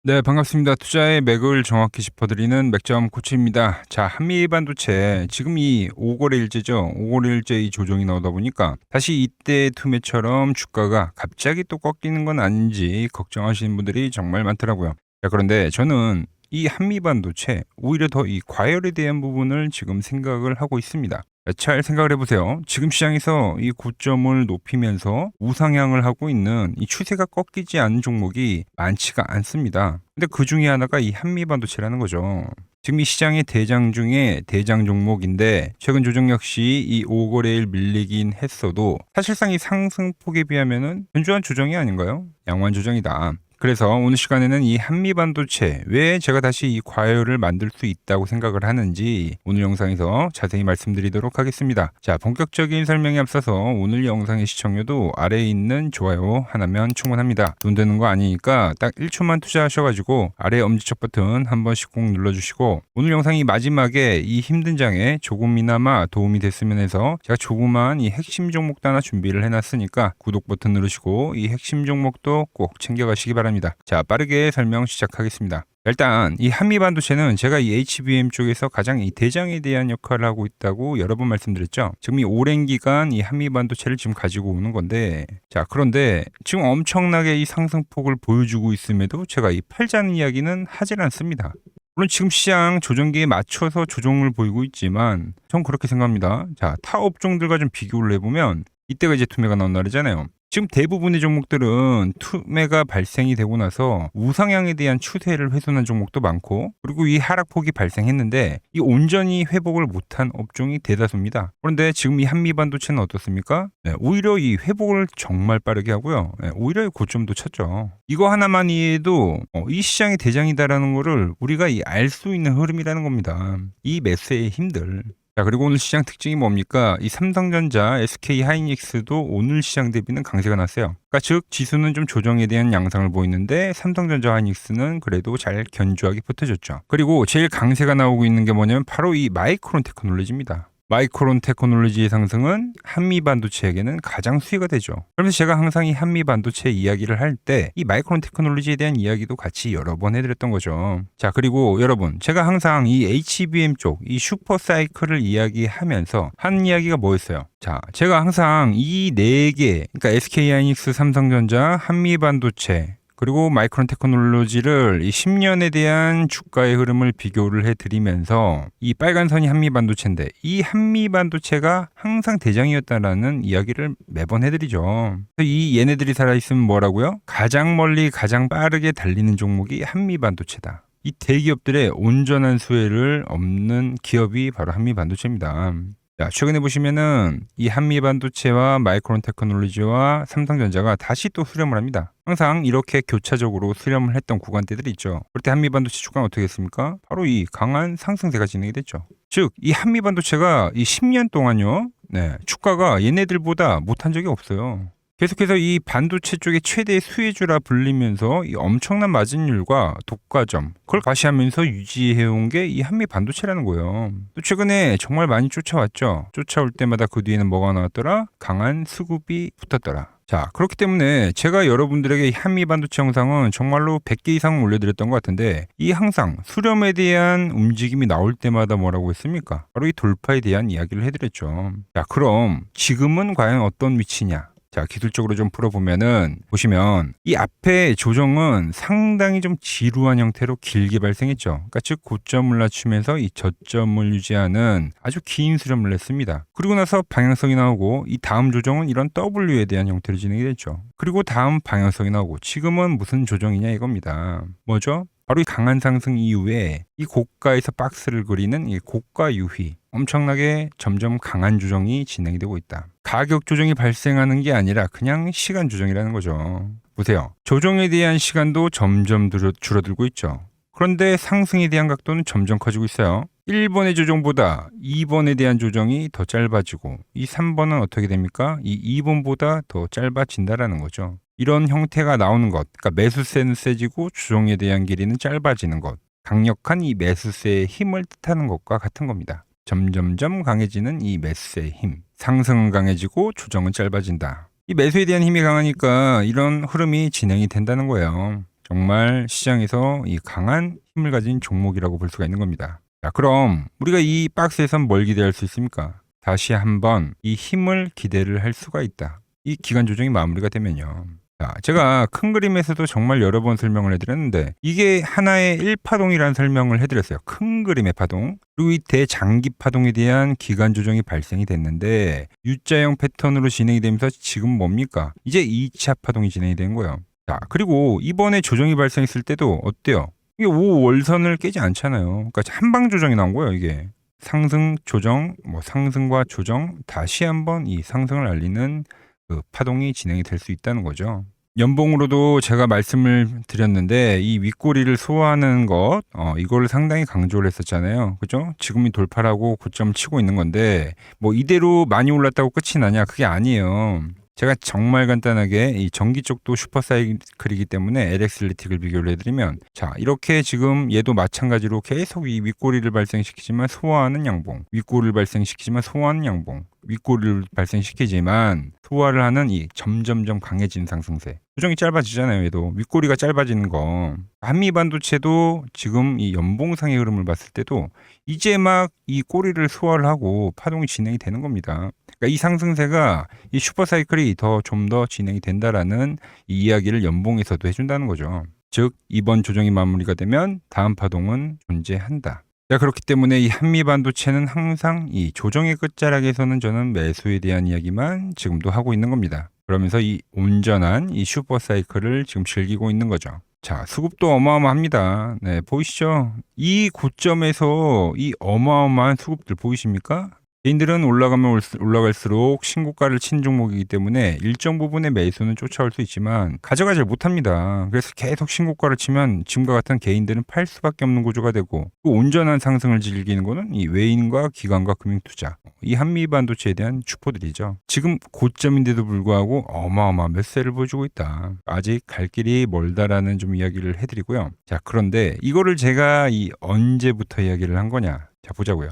네, 반갑습니다. 투자의 맥을 정확히 짚어드리는 맥점 코치입니다. 자, 한미 반도체 지금 이 5거래일제죠. 5거래일제 이 조정이 나오다 보니까 다시 이때 투매처럼 주가가 갑자기 또 꺾이는 건 아닌지 걱정하시는 분들이 정말 많더라고요. 자, 그런데 저는 이 한미 반도체 오히려 더 이 과열에 대한 부분을 지금 생각을 하고 있습니다. 잘 생각을 해보세요. 지금 시장에서 이 고점을 높이면서 우상향을 하고 있는 이 추세가 꺾이지 않은 종목이 많지가 않습니다. 근데 그 중에 하나가 이 한미반도체라는 거죠. 지금 이 시장의 대장 중에 대장 종목인데 최근 조정 역시 이 5거래일 밀리긴 했어도 사실상 이 상승폭에 비하면은 현저한 조정이 아닌가요? 양호한 조정이다. 그래서 오늘 시간에는 이 한미반도체 왜 제가 다시 이 과열을 만들 수 있다고 생각을 하는지 오늘 영상에서 자세히 말씀드리도록 하겠습니다. 자, 본격적인 설명에 앞서서 오늘 영상의 시청료도 아래에 있는 좋아요 하나면 충분합니다. 돈 되는 거 아니니까 딱 1초만 투자하셔가지고 아래 엄지척 버튼 한 번씩 꼭 눌러주시고 오늘 영상이 마지막에 이 힘든 장에 조금이나마 도움이 됐으면 해서 제가 조그만 이 핵심 종목도 하나 준비를 해놨으니까 구독 버튼 누르시고 이 핵심 종목도 꼭 챙겨가시기 바랍니다. 자, 빠르게 설명 시작하겠습니다. 일단 이 한미반도체는 제가 이 HBM 쪽에서 가장 이 대장에 대한 역할을 하고 있다고 여러 번 말씀드렸죠. 지금 이 오랜 기간 이 한미반도체를 지금 가지고 오는 건데, 자, 그런데 지금 엄청나게 이 상승폭을 보여주고 있음에도 제가 이 팔자는 이야기는 하질 않습니다. 물론 지금 시장 조정기에 맞춰서 조정을 보이고 있지만 전 그렇게 생각합니다. 자, 타 업종들과 좀 비교를 해보면 이때가 이제 투매가 나온 날이잖아요. 지금 대부분의 종목들은 투매가 발생이 되고 나서 우상향에 대한 추세를 훼손한 종목도 많고, 그리고 이 하락폭이 발생했는데 이 온전히 회복을 못한 업종이 대다수입니다. 그런데 지금 이 한미반도체는 어떻습니까? 네, 오히려 이 회복을 정말 빠르게 하고요. 네, 오히려 고점도 쳤죠. 이거 하나만 이해해도 이 시장의 대장이다라는 거를 우리가 알 수 있는 흐름이라는 겁니다. 이 매수의 힘들. 자, 그리고 오늘 시장 특징이 뭡니까? 이 삼성전자, SK 하이닉스도 오늘 시장 대비는 강세가 났어요. 그러니까 즉 지수는 좀 조정에 대한 양상을 보이는데 삼성전자, 하이닉스는 그래도 잘 견조하게 버텨줬죠. 그리고 제일 강세가 나오고 있는 게 뭐냐면 바로 이 마이크론 테크놀로지입니다. 마이크론 테크놀로지의 상승은 한미 반도체에게는 가장 수혜가 되죠. 그래서 제가 항상 이 한미 반도체 이야기를 할 때 이 마이크론 테크놀로지에 대한 이야기도 같이 여러 번 해드렸던 거죠. 자, 그리고 여러분, 제가 항상 이 HBM 쪽, 이 슈퍼 사이클을 이야기하면서 한 이야기가 뭐였어요? 자, 제가 항상 이 네 개, 그러니까 SK 하이닉스, 삼성전자, 한미 반도체, 그리고 마이크론 테크놀로지를 이 10년에 대한 주가의 흐름을 비교를 해드리면서 이 빨간 선이 한미반도체인데 이 한미반도체가 항상 대장이었다라는 이야기를 매번 해드리죠. 이 얘네들이 살아있으면 뭐라고요? 가장 멀리 가장 빠르게 달리는 종목이 한미반도체다. 이 대기업들의 온전한 수혜를 얻는 기업이 바로 한미반도체입니다. 자, 최근에 보시면은 이 한미반도체와 마이크론 테크놀로지와 삼성전자가 다시 또 수렴을 합니다. 항상 이렇게 교차적으로 수렴을 했던 구간대들이 있죠. 그럴 때 한미반도체 주가는 어떻게 됐습니까? 바로 이 강한 상승세가 진행이 됐죠. 즉, 이 한미반도체가 이 10년 동안요, 네, 주가가 얘네들보다 못한 적이 없어요. 계속해서 이 반도체 쪽의 최대 수혜주라 불리면서 이 엄청난 마진율과 독과점 그걸 과시하면서 유지해온 게 이 한미 반도체라는 거예요. 또 최근에 정말 많이 쫓아왔죠. 쫓아올 때마다 그 뒤에는 뭐가 나왔더라? 강한 수급이 붙었더라. 자, 그렇기 때문에 제가 여러분들에게 이 한미 반도체 영상은 정말로 100개 이상 올려드렸던 것 같은데 이 항상 수렴에 대한 움직임이 나올 때마다 뭐라고 했습니까? 바로 이 돌파에 대한 이야기를 해드렸죠. 자, 그럼 지금은 과연 어떤 위치냐? 자, 기술적으로 좀 풀어보면은 보시면 이 앞에 조정은 상당히 좀 지루한 형태로 길게 발생했죠. 그러니까 즉 고점을 낮추면서 이 저점을 유지하는 아주 긴 수렴을 냈습니다. 그리고 나서 방향성이 나오고 이 다음 조정은 이런 W에 대한 형태로 진행이 됐죠. 그리고 다음 방향성이 나오고 지금은 무슨 조정이냐 이겁니다. 뭐죠? 바로 이 강한 상승 이후에 이 고가에서 박스를 그리는 이 고가 유희, 엄청나게 점점 강한 조정이 진행이 되고 있다. 가격 조정이 발생하는 게 아니라 그냥 시간 조정이라는 거죠. 보세요. 조정에 대한 시간도 점점 줄어들고 있죠. 그런데 상승에 대한 각도는 점점 커지고 있어요. 1번의 조정보다 2번에 대한 조정이 더 짧아지고 이 3번은 어떻게 됩니까? 이 2번보다 더 짧아진다라는 거죠. 이런 형태가 나오는 것, 그러니까 매수세는 세지고 조정에 대한 길이는 짧아지는 것, 강력한 이 매수세의 힘을 뜻하는 것과 같은 겁니다. 점점점 강해지는 이 매수세의 힘, 상승은 강해지고 조정은 짧아진다. 이 매수에 대한 힘이 강하니까 이런 흐름이 진행이 된다는 거예요. 정말 시장에서 이 강한 힘을 가진 종목이라고 볼 수가 있는 겁니다. 자, 그럼 우리가 이 박스에선 뭘 기대할 수 있습니까? 다시 한번 이 힘을 기대를 할 수가 있다. 이 기간 조정이 마무리가 되면요. 자, 제가 큰 그림에서도 정말 여러 번 설명을 해드렸는데 이게 하나의 1파동이라는 설명을 해드렸어요. 큰 그림의 파동. 그리고 이 대장기 파동에 대한 기간 조정이 발생이 됐는데 U자형 패턴으로 진행이 되면서 지금 뭡니까? 이제 2차 파동이 진행이 된 거예요. 자, 그리고 이번에 조정이 발생했을 때도 어때요? 이게 5월선을 깨지 않잖아요. 그러니까 한방 조정이 나온 거예요, 이게. 상승, 조정, 상승과 조정, 다시 한번 이 상승을 알리는 그 파동이 진행이 될 수 있다는 거죠. 연봉으로도 제가 말씀을 드렸는데 이 윗꼬리를 소화하는 것, 이걸 상당히 강조를 했었잖아요. 그죠? 지금이 돌파라고 고점을 치고 있는 건데 이대로 많이 올랐다고 끝이 나냐? 그게 아니에요. 제가 정말 간단하게 이 전기 쪽도 슈퍼사이클이기 때문에 LX 리틱을 비교를 해드리면 자, 이렇게 지금 얘도 마찬가지로 계속 이 윗꼬리를 발생시키지만 소화하는 양봉, 윗꼬리를 발생시키지만 소화하는 양봉, 윗꼬리를 발생시키지만 소화를 하는 이 점점점 강해지는 상승세. 조정이 짧아지잖아요. 얘도 윗꼬리가 짧아지는 거. 한미반도체도 지금 이 연봉상의 흐름을 봤을 때도 이제 막 이 꼬리를 소화를 하고 파동이 진행이 되는 겁니다. 그러니까 이 상승세가 이 슈퍼사이클이 좀 더 진행이 된다라는 이 이야기를 연봉에서도 해준다는 거죠. 즉 이번 조정이 마무리가 되면 다음 파동은 존재한다. 자, 그렇기 때문에 이 한미반도체는 항상 이 조정의 끝자락에서는 저는 매수에 대한 이야기만 지금도 하고 있는 겁니다. 그러면서 이 온전한 이 슈퍼사이클을 지금 즐기고 있는 거죠. 자, 수급도 어마어마합니다. 네, 보이시죠? 이 고점에서 이 어마어마한 수급들 보이십니까? 개인들은 올라가면 올라갈수록 신고가를 친 종목이기 때문에 일정 부분의 매수는 쫓아올 수 있지만 가져가질 못합니다. 그래서 계속 신고가를 치면 지금과 같은 개인들은 팔 수밖에 없는 구조가 되고 그 온전한 상승을 즐기는 거는 이 외인과 기관과 금융투자, 이 한미반도체에 대한 주포들이죠. 지금 고점인데도 불구하고 어마어마한 매수세를 보여주고 있다. 아직 갈 길이 멀다라는 좀 이야기를 해드리고요. 자, 그런데 이거를 제가 이 언제부터 이야기를 한 거냐? 자, 보자고요.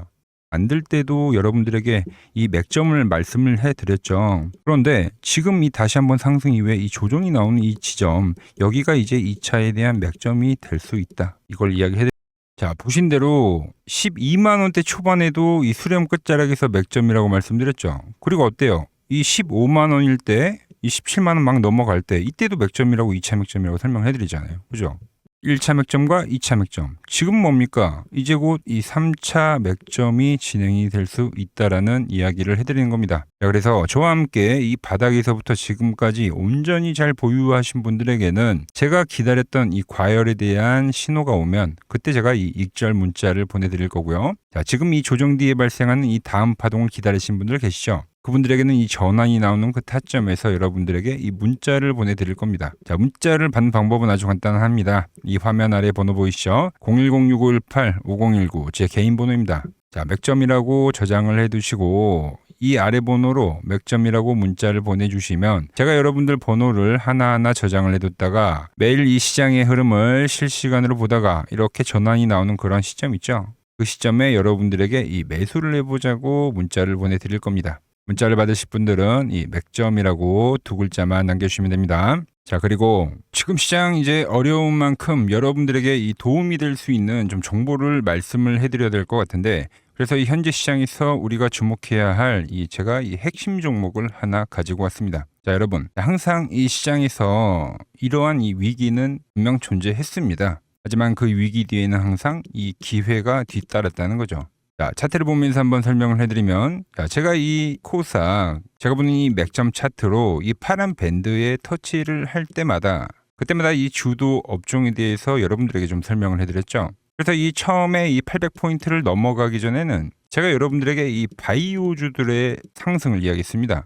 만들 때도 여러분들에게 이 맥점을 말씀을 해드렸죠. 그런데 지금 이 다시 한번 상승 이후에 이 조정이 나오는 이 지점, 여기가 이제 2차에 대한 맥점이 될 수 있다. 이걸 이야기해드렸죠. 자, 보신 대로 12만 원대 초반에도 이 수렴 끝자락에서 맥점이라고 말씀드렸죠. 그리고 어때요? 이 15만 원일 때, 이 17만 원 막 넘어갈 때 이때도 맥점이라고 2차 맥점이라고 설명해드리잖아요. 그죠? 1차 맥점과 2차 맥점. 지금 뭡니까? 이제 곧 이 3차 맥점이 진행이 될 수 있다라는 이야기를 해드리는 겁니다. 자, 그래서 저와 함께 이 바닥에서부터 지금까지 온전히 잘 보유하신 분들에게는 제가 기다렸던 이 과열에 대한 신호가 오면 그때 제가 이 익절 문자를 보내드릴 거고요. 자, 지금 이 조정 뒤에 발생하는 이 다음 파동을 기다리신 분들 계시죠? 그분들에게는 이 전환이 나오는 그 타점에서 여러분들에게 이 문자를 보내드릴 겁니다. 자, 문자를 받는 방법은 아주 간단합니다. 이 화면 아래 번호 보이시죠? 010-6518-5019 제 개인 번호입니다. 자, 맥점이라고 저장을 해두시고 이 아래 번호로 맥점이라고 문자를 보내주시면 제가 여러분들 번호를 하나하나 저장을 해뒀다가 매일 이 시장의 흐름을 실시간으로 보다가 이렇게 전환이 나오는 그런 시점 있죠? 그 시점에 여러분들에게 이 매수를 해보자고 문자를 보내드릴 겁니다. 문자를 받으실 분들은 이 맥점이라고 두 글자만 남겨주시면 됩니다. 자, 그리고 지금 시장 이제 어려운 만큼 여러분들에게 이 도움이 될 수 있는 좀 정보를 말씀을 해드려야 될 것 같은데 그래서 이 현재 시장에서 우리가 주목해야 할 제가 이 핵심 종목을 하나 가지고 왔습니다. 자, 여러분, 항상 이 시장에서 이러한 이 위기는 분명 존재했습니다. 하지만 그 위기 뒤에는 항상 이 기회가 뒤따랐다는 거죠. 자, 차트를 보면서 한번 설명을 해드리면 자, 제가 이 코스닥 제가 보는 이 맥점 차트로 이 파란 밴드에 터치를 할 때마다 그때마다 이 주도 업종에 대해서 여러분들에게 좀 설명을 해드렸죠. 그래서 이 처음에 이 800포인트를 넘어가기 전에는 제가 여러분들에게 이 바이오주들의 상승을 이야기했습니다.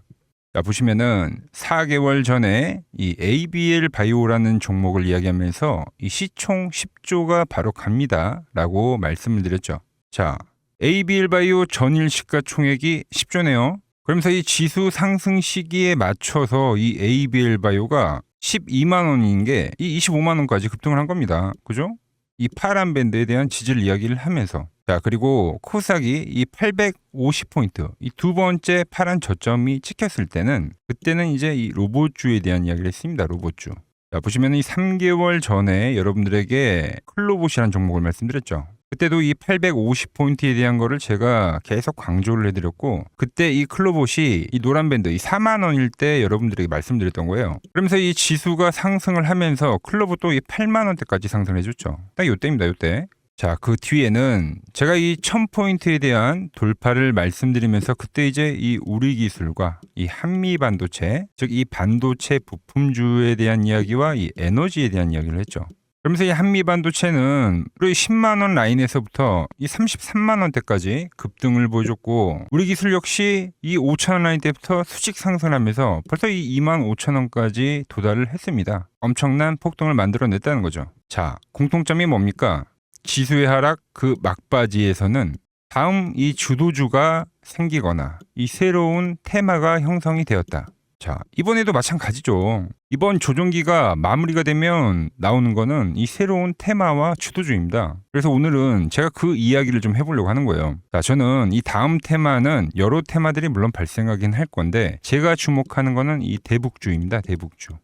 자, 보시면은 4개월 전에 이 ABL 바이오라는 종목을 이야기하면서 이 시총 10조가 바로 갑니다 라고 말씀을 드렸죠. 자, ABL 바이오 전일 시가총액이 10조네요. 그러면서 이 지수 상승 시기에 맞춰서 이 ABL 바이오가 12만 원인 게 이 25만 원까지 급등을 한 겁니다. 그죠? 이 파란 밴드에 대한 지지를 이야기를 하면서 자, 그리고 코스닥이 이 850포인트 이 두 번째 파란 저점이 찍혔을 때는 그때는 이제 이 로봇주에 대한 이야기를 했습니다. 로봇주. 자, 보시면 이 3개월 전에 여러분들에게 클로봇이라는 종목을 말씀드렸죠. 그때도 이 850포인트에 대한 거를 제가 계속 강조를 해드렸고, 그때 이 클로봇이 이 노란 밴드 이 4만 원일 때 여러분들에게 말씀드렸던 거예요. 그러면서 이 지수가 상승을 하면서 클로봇도 이 8만 원대까지 상승을 해줬죠. 딱 요때입니다, 요때. 자, 그 뒤에는 제가 이 1000포인트에 대한 돌파를 말씀드리면서 그때 이제 이 우리기술과 이 한미반도체, 즉 이 반도체 부품주에 대한 이야기와 이 에너지에 대한 이야기를 했죠. 그러면서 이 한미반도체는 우리 10만 원 라인에서부터 이 33만 원대까지 급등을 보여줬고, 우리기술 역시 이 5천 원 라인 때부터 수직 상승하면서 벌써 이 2만 5천 원까지 도달을 했습니다. 엄청난 폭등을 만들어냈다는 거죠. 자, 공통점이 뭡니까? 지수의 하락 그 막바지에서는 다음 이 주도주가 생기거나 이 새로운 테마가 형성이 되었다. 자, 이번에도 마찬가지죠. 이번 조정기가 마무리가 되면 나오는 거는 이 새로운 테마와 주도주입니다. 그래서 오늘은 제가 그 이야기를 좀 해보려고 하는 거예요. 자, 저는 이 다음 테마는 여러 테마들이 물론 발생하긴 할 건데, 제가 주목하는 거는 이 대북주입니다. 대북주.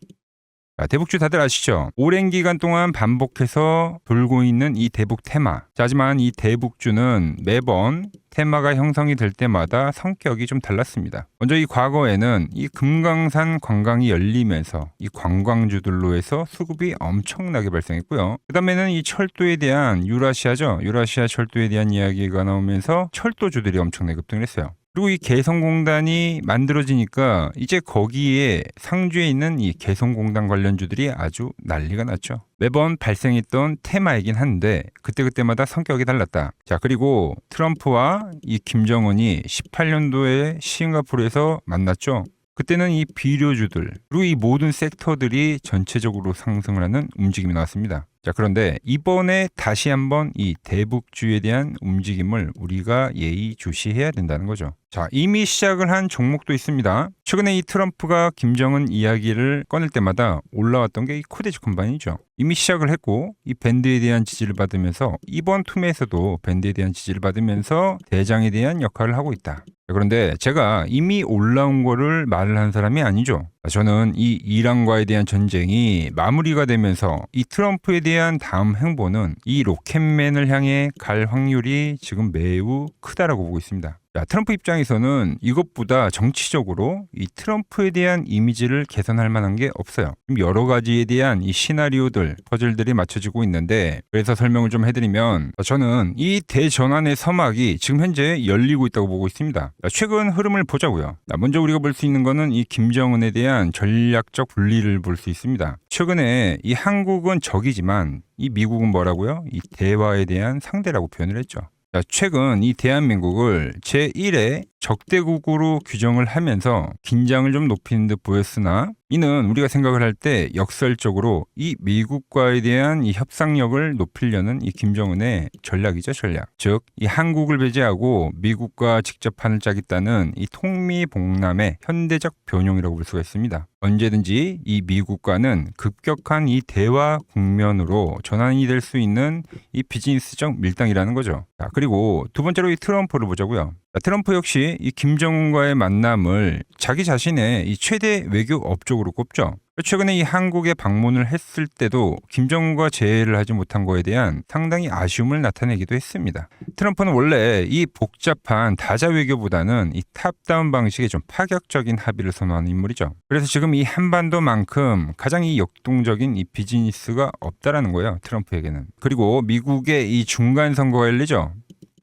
자, 대북주 다들 아시죠? 오랜 기간 동안 반복해서 돌고 있는 이 대북 테마. 자, 하지만 이 대북주는 매번 테마가 형성이 될 때마다 성격이 좀 달랐습니다. 먼저 이 과거에는 이 금강산 관광이 열리면서 이 관광주들로 해서 수급이 엄청나게 발생했고요. 그 다음에는 이 철도에 대한 유라시아죠. 유라시아 철도에 대한 이야기가 나오면서 철도주들이 엄청나게 급등을 했어요. 그리고 이 개성공단이 만들어지니까 이제 거기에 상주에 있는 이 개성공단 관련주들이 아주 난리가 났죠. 매번 발생했던 테마이긴 한데 그때그때마다 성격이 달랐다. 자, 그리고 트럼프와 이 김정은이 18년도에 싱가포르에서 만났죠. 그때는 이 비료주들 그리고 이 모든 섹터들이 전체적으로 상승을 하는 움직임이 나왔습니다. 자, 그런데 이번에 다시 한번 이 대북주에 대한 움직임을 우리가 예의주시해야 된다는 거죠. 자, 이미 시작을 한 종목도 있습니다. 최근에 이 트럼프가 김정은 이야기를 꺼낼 때마다 올라왔던 게 이 코데지 컴바인이죠. 이미 시작을 했고 이 밴드에 대한 지지를 받으면서 이번 투매에서도 밴드에 대한 지지를 받으면서 대장에 대한 역할을 하고 있다. 그런데 제가 이미 올라온 거를 말을 한 사람이 아니죠. 저는 이 이란과에 대한 전쟁이 마무리가 되면서 이 트럼프에 대한 다음 행보는 이 로켓맨을 향해 갈 확률이 지금 매우 크다라고 보고 있습니다. 자, 트럼프 입장에서는 이것보다 정치적으로 이 트럼프에 대한 이미지를 개선할 만한 게 없어요. 여러 가지에 대한 이 시나리오들, 퍼즐들이 맞춰지고 있는데, 그래서 설명을 좀 해드리면 저는 이 대전환의 서막이 지금 현재 열리고 있다고 보고 있습니다. 최근 흐름을 보자고요. 먼저 우리가 볼 수 있는 거는 이 김정은에 대한 전략적 분리를 볼 수 있습니다. 최근에 이 한국은 적이지만 이 미국은 뭐라고요? 이 대화에 대한 상대라고 표현을 했죠. 자, 최근 이 대한민국을 제1의 적대국으로 규정을 하면서 긴장을 좀 높이는 듯 보였으나, 이는 우리가 생각을 할 때 역설적으로 이 미국과에 대한 이 협상력을 높이려는 이 김정은의 전략이죠, 전략. 즉, 이 한국을 배제하고 미국과 직접 판을 짜겠다는 이 통미봉남의 현대적 변용이라고 볼 수가 있습니다. 언제든지 이 미국과는 급격한 이 대화 국면으로 전환이 될 수 있는 이 비즈니스적 밀당이라는 거죠. 자, 그리고 두 번째로 이 트럼프를 보자고요. 트럼프 역시 이 김정은과의 만남을 자기 자신의 이 최대 외교 업적으로 꼽죠. 최근에 이 한국에 방문을 했을 때도 김정은과 재회를 하지 못한 거에 대한 상당히 아쉬움을 나타내기도 했습니다. 트럼프는 원래 이 복잡한 다자 외교보다는 이 탑다운 방식의 좀 파격적인 합의를 선호하는 인물이죠. 그래서 지금 이 한반도만큼 가장 이 역동적인 이 비즈니스가 없다라는 거예요, 트럼프에게는. 그리고 미국의 이 중간 선거가 열리죠.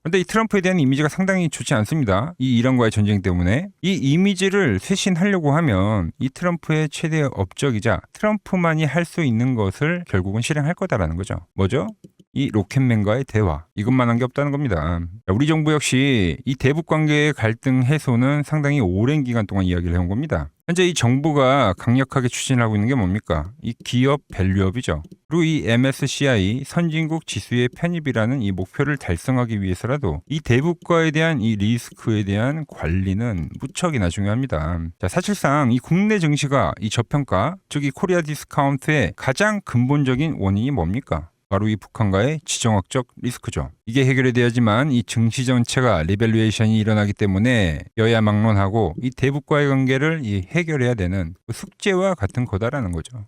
그런데 이 트럼프에 대한 이미지가 상당히 좋지 않습니다. 이 이란과의 전쟁 때문에 이 이미지를 쇄신하려고 하면 이 트럼프의 최대 업적이자 트럼프만이 할 수 있는 것을 결국은 실행할 거다라는 거죠. 뭐죠? 이 로켓맨과의 대화, 이것만 한 게 없다는 겁니다. 우리 정부 역시 이 대북 관계의 갈등 해소는 상당히 오랜 기간 동안 이야기를 해온 겁니다. 현재 이 정부가 강력하게 추진하고 있는 게 뭡니까? 이 기업 밸류업이죠. 그리고 이 MSCI 선진국 지수의 편입이라는 이 목표를 달성하기 위해서라도 이 대북과에 대한 이 리스크에 대한 관리는 무척이나 중요합니다. 자, 사실상 이 국내 증시가 이 저평가, 즉 이 코리아 디스카운트의 가장 근본적인 원인이 뭡니까? 바로 이 북한과의 지정학적 리스크죠. 이게 해결이 돼야지만 이 증시 전체가 리밸류에이션이 일어나기 때문에 여야 막론하고 이 대북과의 관계를 이 해결해야 되는 숙제와 같은 거다라는 거죠.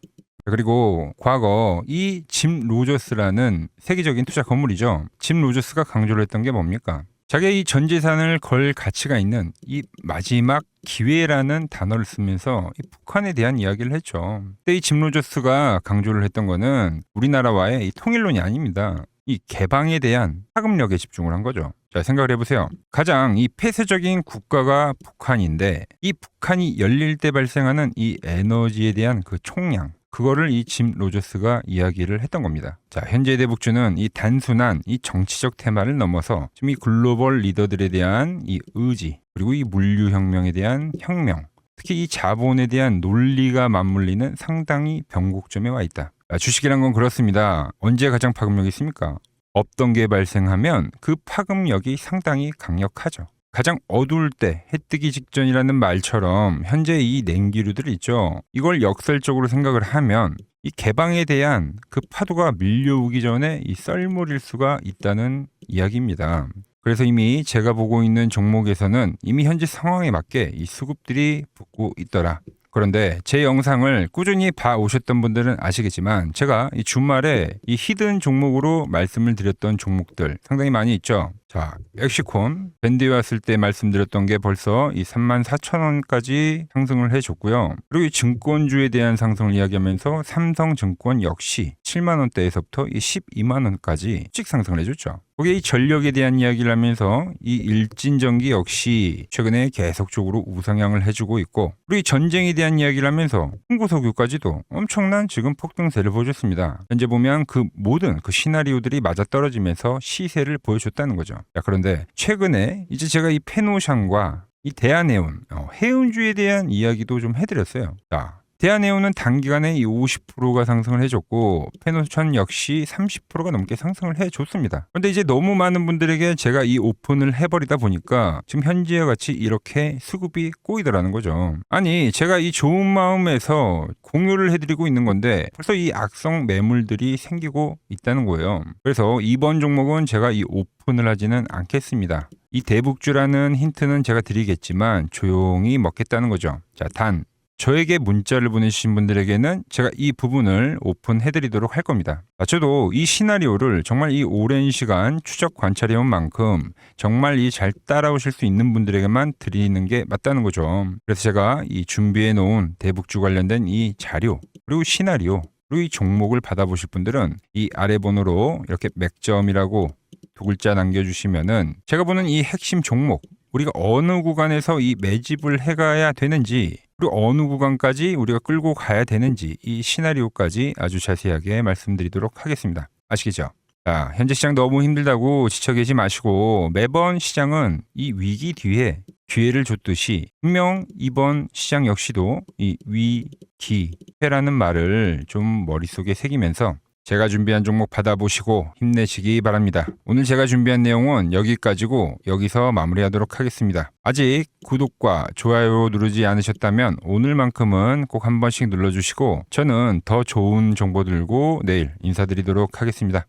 그리고 과거 이 짐 로저스라는 세계적인 투자 건물이죠. 짐 로저스가 강조를 했던 게 뭡니까? 자기의 이 전 재산을 걸 가치가 있는 이 마지막 기회라는 단어를 쓰면서 이 북한에 대한 이야기를 했죠. 그때 이 짐 로저스가 강조를 했던 거는 우리나라와의 이 통일론이 아닙니다. 이 개방에 대한 파급력에 집중을 한 거죠. 자, 생각을 해보세요. 가장 이 폐쇄적인 국가가 북한인데 이 북한이 열릴 때 발생하는 이 에너지에 대한 그 총량, 그거를 이 짐 로저스가 이야기를 했던 겁니다. 자, 현재 대북주는 이 단순한 이 정치적 테마를 넘어서 지금 이 글로벌 리더들에 대한 이 의지, 그리고 이 물류혁명에 대한 혁명, 특히 이 자본에 대한 논리가 맞물리는 상당히 변곡점에 와 있다. 주식이란 건 그렇습니다. 언제 가장 파급력이 있습니까? 없던 게 발생하면 그 파급력이 상당히 강력하죠. 가장 어두울 때 해 뜨기 직전이라는 말처럼 현재 이 냉기류들 있죠. 이걸 역설적으로 생각을 하면 이 개방에 대한 그 파도가 밀려오기 전에 이 썰물일 수가 있다는 이야기입니다. 그래서 이미 제가 보고 있는 종목에서는 이미 현재 상황에 맞게 이 수급들이 붙고 있더라. 그런데 제 영상을 꾸준히 봐오셨던 분들은 아시겠지만 제가 이 주말에 이 히든 종목으로 말씀을 드렸던 종목들 상당히 많이 있죠. 자, 엑시콘 밴드에 왔을 때 말씀드렸던 게 벌써 이 34,000원까지 상승을 해줬고요. 그리고 이 증권주에 대한 상승을 이야기하면서 삼성증권 역시 7만 원대에서부터 이 12만 원까지 씩 상승을 해줬죠. 거기에 이 전력에 대한 이야기를 하면서 이 일진전기 역시 최근에 계속적으로 우상향을 해주고 있고, 그리고 이 전쟁에 대한 이야기를 하면서 홍보석유까지도 엄청난 지금 폭등세를 보여줬습니다. 현재 보면 그 모든 그 시나리오들이 맞아떨어지면서 시세를 보여줬다는 거죠. 자, 그런데 최근에 이제 제가 이 페노샹과 이 대한해운 해운주에 대한 이야기도 좀 해드렸어요. 자, 대한해운은 단기간에 이 50%가 상승을 해줬고 페노션 역시 30%가 넘게 상승을 해줬습니다. 그런데 이제 너무 많은 분들에게 제가 이 오픈을 해버리다 보니까 지금 현재와 같이 이렇게 수급이 꼬이더라는 거죠. 아니, 제가 이 좋은 마음에서 공유를 해드리고 있는 건데 벌써 이 악성 매물들이 생기고 있다는 거예요. 그래서 이번 종목은 제가 이 오픈을 하지는 않겠습니다. 이 대북주라는 힌트는 제가 드리겠지만 조용히 먹겠다는 거죠. 자, 단 저에게 문자를 보내주신 분들에게는 제가 이 부분을 오픈해드리도록 할 겁니다. 저도 이 시나리오를 정말 이 오랜 시간 추적 관찰해온 만큼 정말 이 잘 따라오실 수 있는 분들에게만 드리는 게 맞다는 거죠. 그래서 제가 이 준비해놓은 대북주 관련된 이 자료, 그리고 시나리오, 그리고 이 종목을 받아보실 분들은 이 아래 번호로 이렇게 맥점이라고 두 글자 남겨주시면은 제가 보는 이 핵심 종목, 우리가 어느 구간에서 이 매집을 해가야 되는지, 그리고 어느 구간까지 우리가 끌고 가야 되는지 이 시나리오까지 아주 자세하게 말씀드리도록 하겠습니다. 아시겠죠? 자, 현재 시장 너무 힘들다고 지쳐 계시 마시고 매번 시장은 이 위기 뒤에 기회를 줬듯이 분명 이번 시장 역시도 이 위기회라는 말을 좀 머릿속에 새기면서 제가 준비한 종목 받아보시고 힘내시기 바랍니다. 오늘 제가 준비한 내용은 여기까지고 여기서 마무리하도록 하겠습니다. 아직 구독과 좋아요 누르지 않으셨다면 오늘만큼은 꼭 한 번씩 눌러주시고 저는 더 좋은 정보 들고 내일 인사드리도록 하겠습니다.